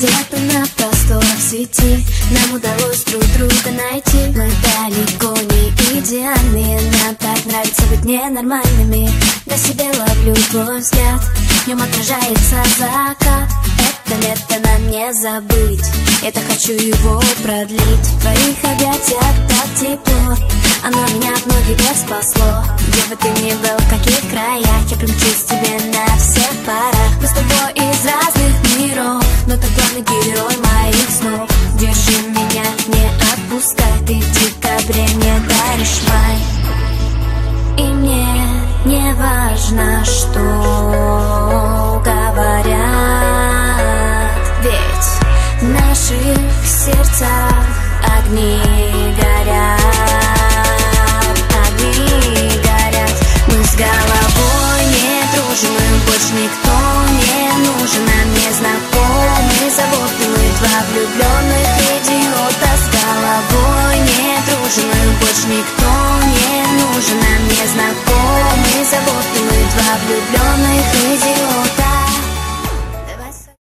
Где-то на просторах сети нам удалось друг друга найти. Мы далеко не идеальные, нам так нравится быть ненормальными. На себе ловлю твой взгляд, в нем отражается закат. Это лето нам не забыть, это хочу его продлить. В твоих объятиях так тепло, оно меня от многих бед спасло. Где бы ты ни был, в каких краях, я примчусь тебе на всех парах. Мы с тобой из разных миров, но ты главный герой моих снов. Держи меня, не отпускай, ты в декабре мне даришь май. И мне не важно, что говорят, ведь в наших сердцах огни горят, огни горят. Мы с головой не дружим, мы больше никто не нужен, нам не знакомы заботы, мы два влюбленных идиота. С головой не дружим, мы больше никто не нужен, нам не знакомы заботы, мы два влюбленных идиота.